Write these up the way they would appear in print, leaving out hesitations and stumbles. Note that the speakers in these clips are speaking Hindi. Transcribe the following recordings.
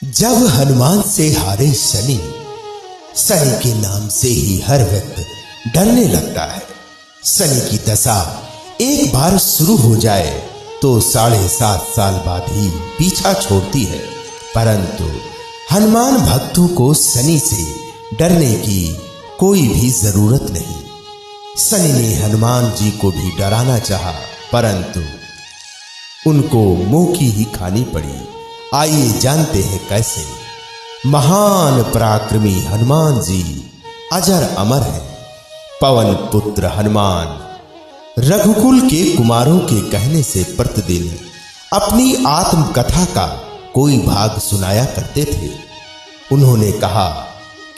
जब हनुमान से हारे शनि, शनि के नाम से ही हर व्यक्ति डरने लगता है। शनि की दशा एक बार शुरू हो जाए तो 7.5 साल बाद ही पीछा छोड़ती है, परंतु हनुमान भक्तों को शनि से डरने की कोई भी जरूरत नहीं। शनि ने हनुमान जी को भी डराना चाहा, परंतु उनको मुंह की ही खानी पड़ी। आइए जानते हैं कैसे। महान पराक्रमी हनुमान जी अजर अमर है। पवन पुत्र हनुमान रघुकुल के कुमारों के कहने से प्रतिदिन अपनी आत्मकथा का कोई भाग सुनाया करते थे। उन्होंने कहा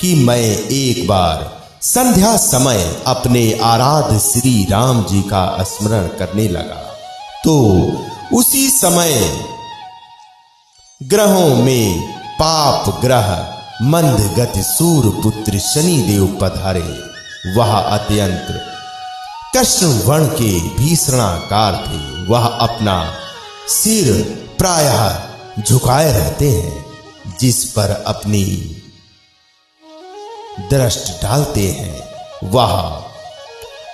कि मैं एक बार संध्या समय अपने आराध्य श्री राम जी का स्मरण करने लगा, तो उसी समय ग्रहों में पाप ग्रह मंद गति सूर्यपुत्र शनि देव पधारे। वह अत्यंत कृष्ण वर्ण के भीषणाकार थे। वह अपना सिर प्रायः झुकाए रहते हैं, जिस पर अपनी दृष्टि डालते हैं वह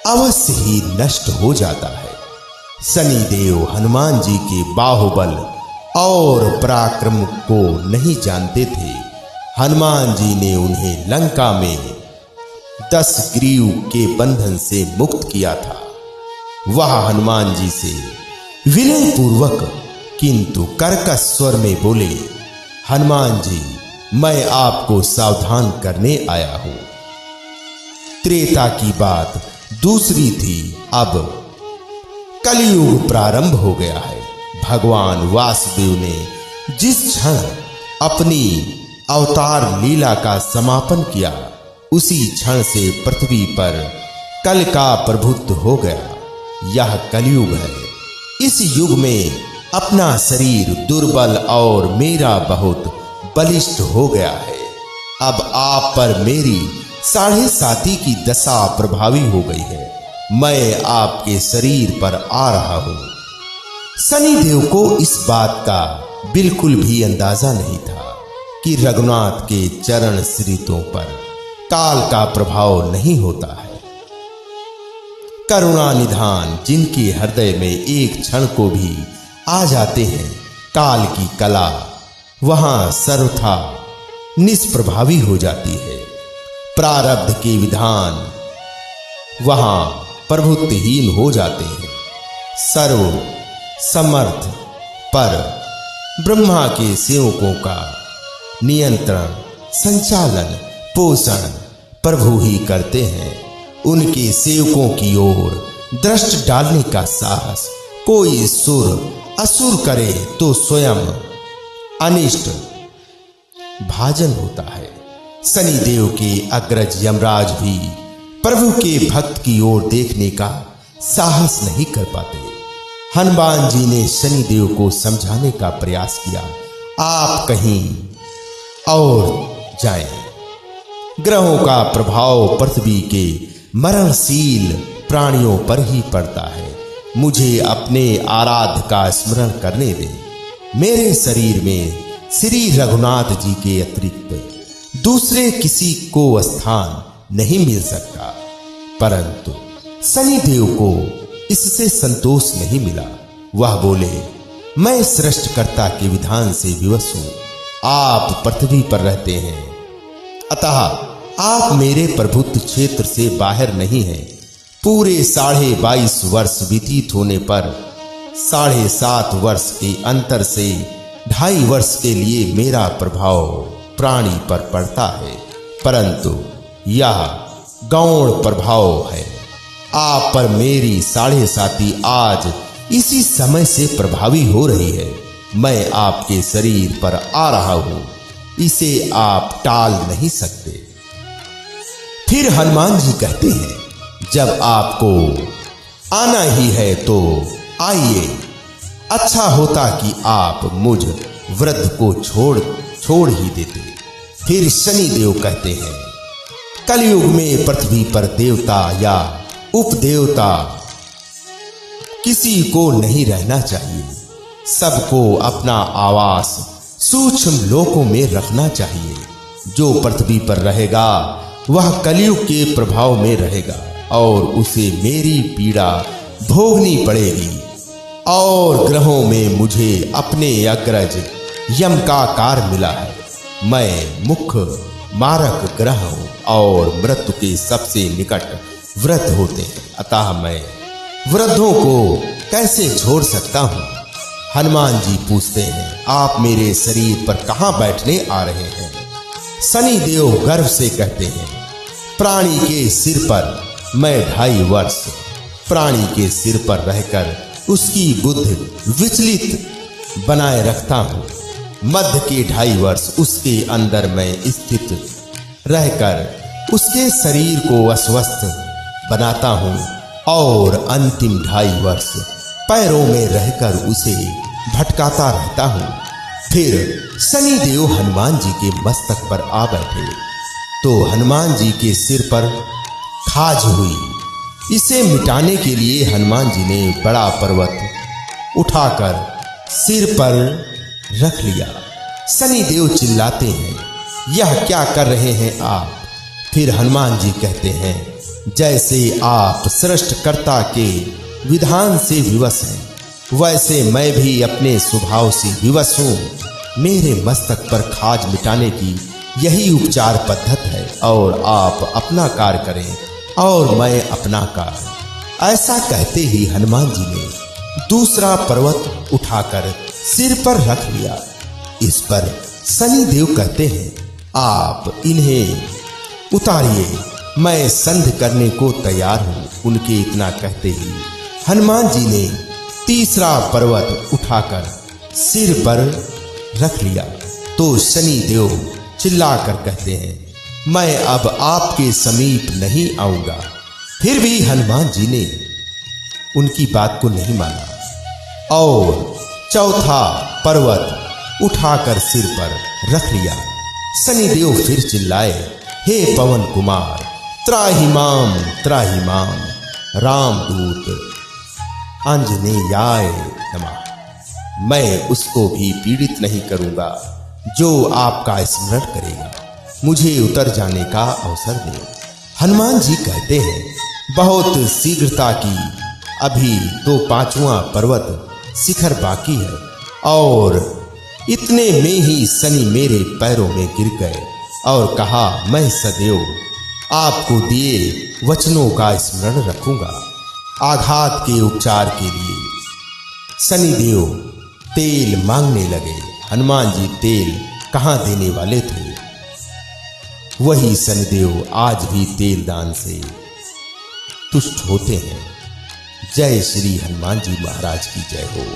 अवश्य ही नष्ट हो जाता है। शनि देव हनुमान जी के बाहुबल और पराक्रम को नहीं जानते थे। हनुमान जी ने उन्हें लंका में 10 ग्रीव के बंधन से मुक्त किया था। वह हनुमान जी से विनय पूर्वक किंतु कर्कश स्वर में बोले, हनुमान जी, मैं आपको सावधान करने आया हूं। त्रेता की बात दूसरी थी, अब कलयुग प्रारंभ हो गया है। भगवान वासुदेव ने जिस क्षण अपनी अवतार लीला का समापन किया, उसी क्षण से पृथ्वी पर कल का प्रभुत्व हो गया। यह कलयुग है। इस युग में अपना शरीर दुर्बल और मेरा बहुत बलिष्ठ हो गया है। अब आप पर मेरी 7.5 की दशा प्रभावी हो गई है। मैं आपके शरीर पर आ रहा हूं। शनि देव को इस बात का बिल्कुल भी अंदाजा नहीं था कि रघुनाथ के चरण श्रीतों पर काल का प्रभाव नहीं होता है। करुणा निधान जिनके हृदय में एक क्षण को भी आ जाते हैं, काल की कला वहां सर्वथा निष्प्रभावी हो जाती है। प्रारब्ध के विधान वहां प्रभुत्वहीन हो जाते हैं। सर्व समर्थ पर ब्रह्मा के सेवकों का नियंत्रण, संचालन, पोषण प्रभु ही करते हैं। उनके सेवकों की ओर दृष्टि डालने का साहस कोई सुर असुर करे तो स्वयं अनिष्ट भाजन होता है। शनि देव के अग्रज यमराज भी प्रभु के भक्त की ओर देखने का साहस नहीं कर पाते। हनुमान जी ने शनि देव को समझाने का प्रयास किया, आप कहीं और जाएं। ग्रहों का प्रभाव पृथ्वी के मरणशील प्राणियों पर ही पड़ता है। मुझे अपने आराध्य का स्मरण करने दें। मेरे शरीर में श्री रघुनाथ जी के अतिरिक्त दूसरे किसी को स्थान नहीं मिल सकता। परंतु शनि देव को इससे संतोष नहीं मिला। वह बोले, मैं सृष्टिकर्ता के विधान से विवश हूं। आप पृथ्वी पर रहते हैं, अतः आप मेरे प्रभुत्व क्षेत्र से बाहर नहीं हैं। पूरे 22.5 वर्ष व्यतीत होने पर 7.5 वर्ष के अंतर से 2.5 वर्ष के लिए मेरा प्रभाव प्राणी पर पड़ता है, परंतु यह गौण प्रभाव है। आप पर मेरी 7.5 आज इसी समय से प्रभावी हो रही है। मैं आपके शरीर पर आ रहा हूं, इसे आप टाल नहीं सकते। फिर हनुमान जी कहते हैं, जब आपको आना ही है तो आइए। अच्छा होता कि आप मुझ वृद्ध को छोड़ ही देते। फिर शनि देव कहते हैं, कलयुग में पृथ्वी पर देवता या उपदेवता किसी को नहीं रहना चाहिए। सबको अपना आवास सूक्ष्म लोकों में रखना चाहिए। जो पृथ्वी पर रहेगा वह कलयुग के प्रभाव में रहेगा और उसे मेरी पीड़ा भोगनी पड़ेगी। और ग्रहों में मुझे अपने अग्रज यम का कार्य मिला है। मैं मुख्य मारक ग्रह हूं और मृत्यु के सबसे निकट वृद्ध होते हैं, अतः मैं वृद्धों को कैसे छोड़ सकता हूं? हनुमान जी पूछते हैं, आप मेरे शरीर पर कहां बैठने आ रहे हैं? शनि देव गर्व से कहते हैं, प्राणी के सिर पर मैं 2.5 वर्ष प्राणी के सिर पर रहकर उसकी बुद्धि विचलित बनाए रखता हूं। मध्य के 2.5 वर्ष उसके अंदर मैं स्थित रहकर उसके शरीर को अस्वस्थ बनाता हूं और अंतिम 2.5 वर्ष पैरों में रहकर उसे भटकाता रहता हूं। फिर शनि देव हनुमान जी के मस्तक पर आ बैठे तो हनुमान जी के सिर पर खाज हुई। इसे मिटाने के लिए हनुमान जी ने बड़ा पर्वत उठाकर सिर पर रख लिया। शनि देव चिल्लाते हैं, यह क्या कर रहे हैं आप? फिर हनुमान जी कहते हैं, जैसे आप सृष्टिकर्ता के विधान से विवश हैं वैसे मैं भी अपने स्वभाव से विवश हूं। मेरे मस्तक पर खाज मिटाने की यही उपचार पद्धति है और आप अपना कार्य करें और मैं अपना कार्य। ऐसा कहते ही हनुमान जी ने दूसरा पर्वत उठाकर सिर पर रख लिया। इस पर शनि देव कहते हैं, आप इन्हें उतारिए, मैं संधि करने को तैयार हूं। उनके इतना कहते ही हनुमान जी ने तीसरा पर्वत उठाकर सिर पर रख लिया तो शनि देव चिल्लाकर कहते हैं, मैं अब आपके समीप नहीं आऊंगा। फिर भी हनुमान जी ने उनकी बात को नहीं माना और चौथा पर्वत उठाकर सिर पर रख लिया। शनि देव फिर चिल्लाए, हे पवन कुमार, त्राहि माम रामदूत आंजनेयाय नमः। मैं उसको भी पीड़ित नहीं करूंगा जो आपका स्मरण करेगा। मुझे उतर जाने का अवसर दे। हनुमान जी कहते हैं, बहुत शीघ्रता की, अभी तो 5वां पर्वत शिखर बाकी है। और इतने में ही शनि मेरे पैरों में गिर गए और कहा, मैं सदैव आपको दिए वचनों का स्मरण रखूंगा। आघात के उपचार के लिए शनि देव तेल मांगने लगे। हनुमान जी तेल कहां देने वाले थे? वही शनिदेव आज भी तेल दान से तुष्ट होते हैं। जय श्री हनुमान जी महाराज की जय हो।